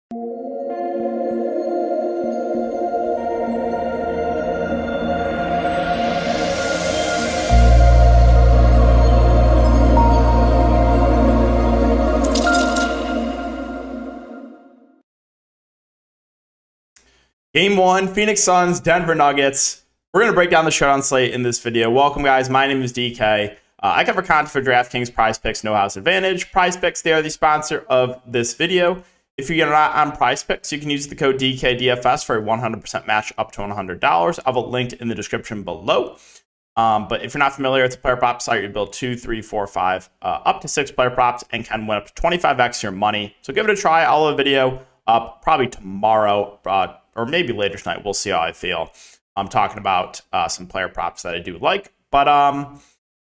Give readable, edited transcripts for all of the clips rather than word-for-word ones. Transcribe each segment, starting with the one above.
Game 1, Phoenix Suns, Denver Nuggets. We're going to break down the showdown slate in this video. Welcome, guys. My name is DK. I cover content for Draftkings, Prize Picks, No House Advantage. Prize Picks, they are the sponsor of this video. If you get on Prize Picks, you can use the code DKDFS for a 100% match up to $100. I'll have a link in the description below. But if you're not familiar, it's a player prop site. You build 2, 3, 4, 5, up to 6 player props and can win up to 25x your money. So give it a try. I'll have a video up probably tomorrow, or maybe later tonight. We'll see how I feel. I'm talking about some player props that I do like. But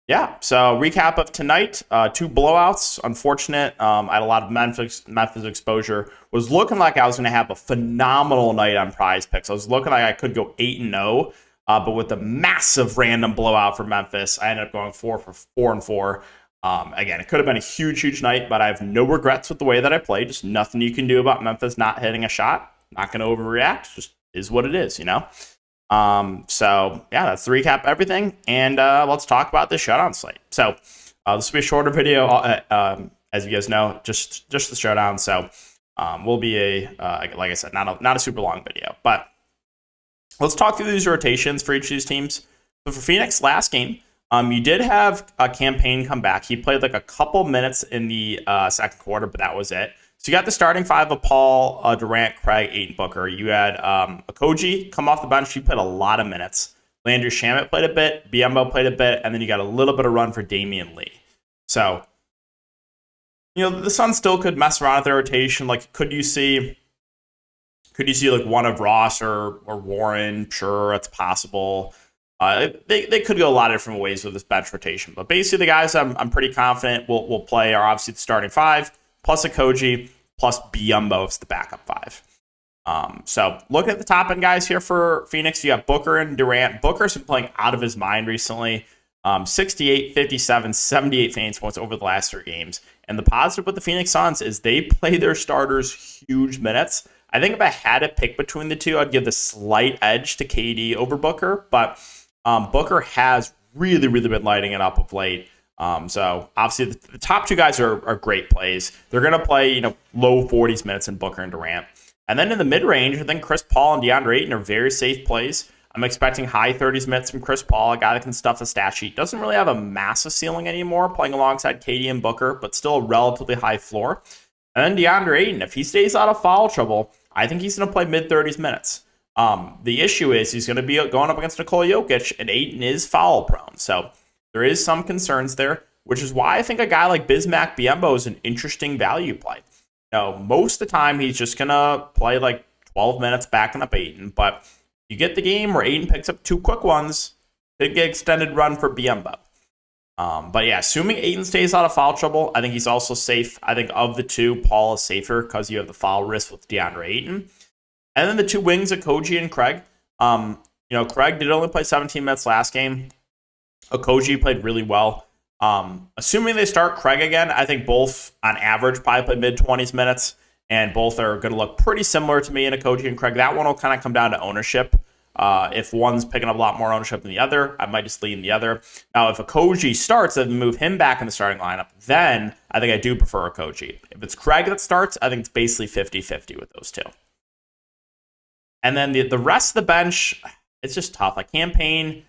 yeah, so recap of tonight. 2 blowouts. Unfortunate. I had a lot of Memphis exposure. Was looking like I was going to have a phenomenal night on Prize Picks. I was looking like I could go 8-0. But with the massive random blowout for Memphis, I ended up going 4 for 4. Again, it could have been a huge night, but I have no regrets with the way that I played. Just nothing you can do about Memphis not hitting a shot. Not going to overreact. Just is what it is, you know? So, yeah, that's the recap of everything. And let's talk about the showdown slate. So, this will be a shorter video, as you guys know, just the showdown. So, will be like I said, not a super long video. But let's talk through these rotations for each of these teams. So, for Phoenix, last game, you did have a campaign come back. He played like a couple minutes in the second quarter, but that was it. So you got the starting 5 of Paul, Durant, Craig, Ayton, Booker. You had Okogie come off the bench. He played a lot of minutes. Landry Shamet played a bit. Biyombo played a bit. And then you got a little bit of run for Damian Lee. So, you know, the Suns still could mess around with their rotation. Like, could you see like one of Ross or Warren? Sure, it's possible. They could go a lot of different ways with this bench rotation. But basically, the guys I'm pretty confident will play are obviously the starting 5, plus Okogie, plus Biyombo is the backup 5. So looking at the top end guys here for Phoenix, you have Booker and Durant. Booker's been playing out of his mind recently. 68, 57, 78 fantasy points over the last 3 games. And the positive with the Phoenix Suns is they play their starters huge minutes. I think if I had to pick between the two, I'd give the slight edge to KD over Booker. But Booker has really been lighting it up of late. So obviously the top 2 guys are great plays. They're going to play, you know, low 40s minutes in Booker and Durant. And then in the mid-range, I think Chris Paul and DeAndre Ayton are very safe plays. I'm expecting high 30s minutes from Chris Paul, a guy that can stuff the stat sheet. Doesn't really have a massive ceiling anymore, playing alongside KD and Booker, but still a relatively high floor. And then DeAndre Ayton, if he stays out of foul trouble, I think he's going to play mid-30s minutes. The issue is he's going to be going up against Nikola Jokic, and Ayton is foul prone. So there is some concerns there, which is why I think a guy like Bismack Biyombo is an interesting value play. You know, most of the time he's just going to play like 12 minutes backing up Ayton, but you get the game where Ayton picks up 2 quick ones, could get extended run for Biyombo. But yeah, assuming Ayton stays out of foul trouble, I think he's also safe. I think of the 2, Paul is safer because you have the foul risk with DeAndre Ayton. And then the 2 wings, Okogie and Craig. You know, Craig did only play 17 minutes last game. Okogie played really well. Assuming they start Craig again, I think both on average probably play mid-20s minutes, and both are going to look pretty similar to me in Okogie and Craig. That one will kind of come down to ownership. If one's picking up a lot more ownership than the other, I might just lean the other. Now, if Okogie starts and move him back in the starting lineup, then I think I do prefer Okogie. If it's Craig that starts, I think it's basically 50-50 with those 2. And then the rest of the bench, it's just tough. Like Campaign,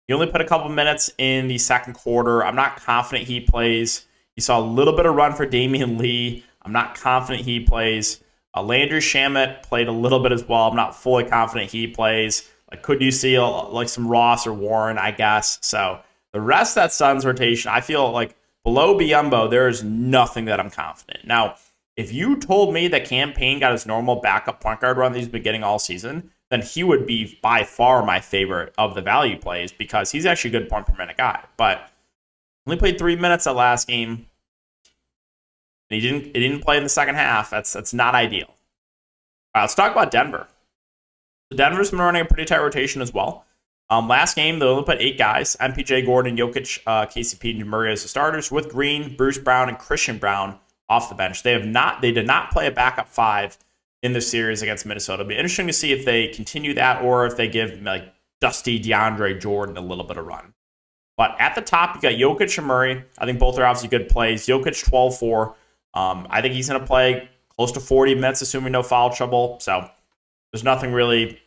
he only put a couple minutes in the second quarter. I'm not confident he plays. You saw a little bit of run for Damian Lee. I'm not confident he plays. Landry Shamet played a little bit as well. I'm not fully confident he plays. Like, could you see like some Ross or Warren, I guess. So the rest of that Suns rotation, I feel like below Biyombo, there is nothing that I'm confident. Now, if you told me that Campaign got his normal backup point guard run that he's been getting all season, then he would be by far my favorite of the value plays because he's actually a good point per minute guy. But only played 3 minutes that last game. He didn't play in the second half. That's not ideal. All right, let's talk about Denver. Denver's been running a pretty tight rotation as well. Last game, they only put 8 guys. MPJ, Gordon, Jokic, KCP, and Murray as the starters, with Green, Bruce Brown, and Christian Brown off the bench. They did not play a backup 5 in the series against Minnesota. It'll be interesting to see if they continue that or if they give like dusty DeAndre Jordan a little bit of run. But at the top, you got Jokic and Murray. I think both are obviously good plays. Jokic 12-4. I think he's going to play close to 40 minutes, assuming no foul trouble. So there's nothing really for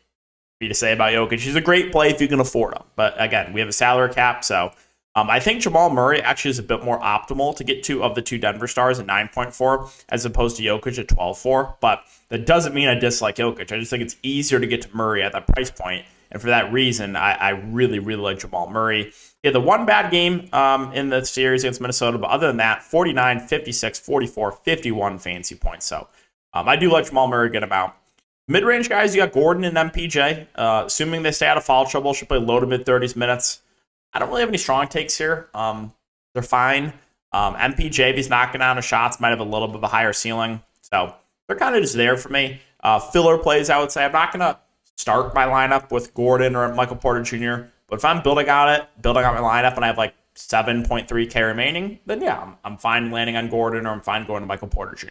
me to say about Jokic. He's a great play if you can afford him. But again, we have a salary cap, so I think Jamal Murray actually is a bit more optimal to get to of the two Denver stars at 9.4 as opposed to Jokic at 12.4. But that doesn't mean I dislike Jokic. I just think it's easier to get to Murray at that price point. And for that reason, I really, really like Jamal Murray. He had the one bad game in the series against Minnesota, but other than that, 49, 56, 44, 51 fantasy points. So I do like Jamal Murray a good amount. Mid-range guys, you got Gordon and MPJ. Assuming they stay out of foul trouble, should play low to mid-30s minutes. I don't really have any strong takes here. They're fine. MPJ, if he's knocking down the shots, might have a little bit of a higher ceiling. So they're kind of just there for me. Filler plays, I would say. I'm not going to start my lineup with Gordon or Michael Porter Jr., but if I'm building out my lineup, and I have like 7.3K remaining, then yeah, I'm fine landing on Gordon, or I'm fine going to Michael Porter Jr.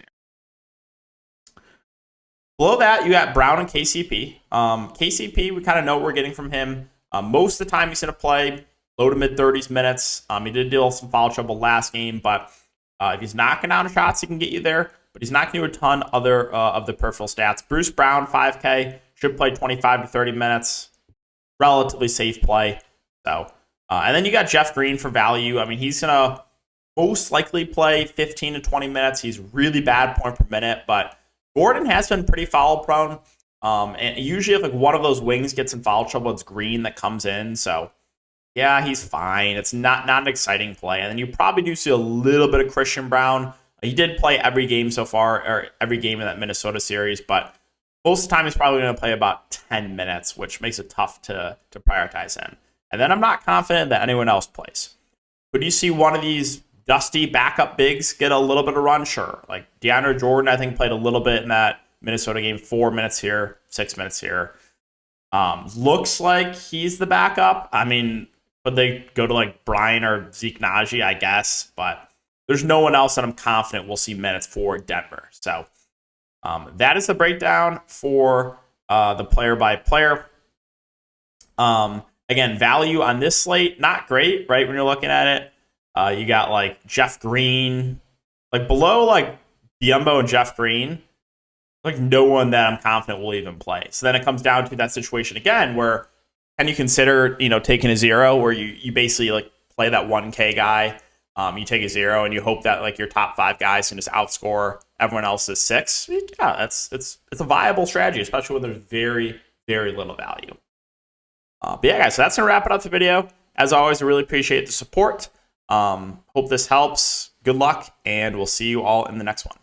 Below that, you got Brown and KCP. KCP, we kind of know what we're getting from him. Most of the time, he's going to play low to mid-30s minutes. He did deal with some foul trouble last game, but if he's knocking down shots, he can get you there. But he's not going to do a ton other of the peripheral stats. Bruce Brown, 5K, should play 25 to 30 minutes. Relatively safe play. So, and then you got Jeff Green for value. I mean, he's going to most likely play 15 to 20 minutes. He's really bad point per minute, but Gordon has been pretty foul prone. And usually if like one of those wings gets in foul trouble, it's Green that comes in. So yeah, he's fine. It's not an exciting play. And then you probably do see a little bit of Christian Brown. He did play every game so far, or every game in that Minnesota series, but most of the time he's probably going to play about 10 minutes, which makes it tough to prioritize him. And then I'm not confident that anyone else plays. Could you see one of these dusty backup bigs get a little bit of run? Sure. Like DeAndre Jordan, I think, played a little bit in that Minnesota game, 4 minutes here, 6 minutes here. Looks like he's the backup. I mean, could they go to like Brian or Zeke Naji, I guess, but there's no one else that I'm confident will see minutes for Denver. So that is the breakdown for the player by player. Again, value on this slate, not great, right? When you're looking at it, you got like Jeff Green, like below like Biombo and Jeff Green, like no one that I'm confident will even play. So then it comes down to that situation again, where can you consider, taking a zero where you basically like play that 1K guy. You take a zero and you hope that like your top 5 guys can just outscore everyone else's 6. Yeah, it's a viable strategy, especially when there's very, very little value. But yeah, guys, so that's going to wrap it up the video. As always, I really appreciate the support. Hope this helps. Good luck, and we'll see you all in the next one.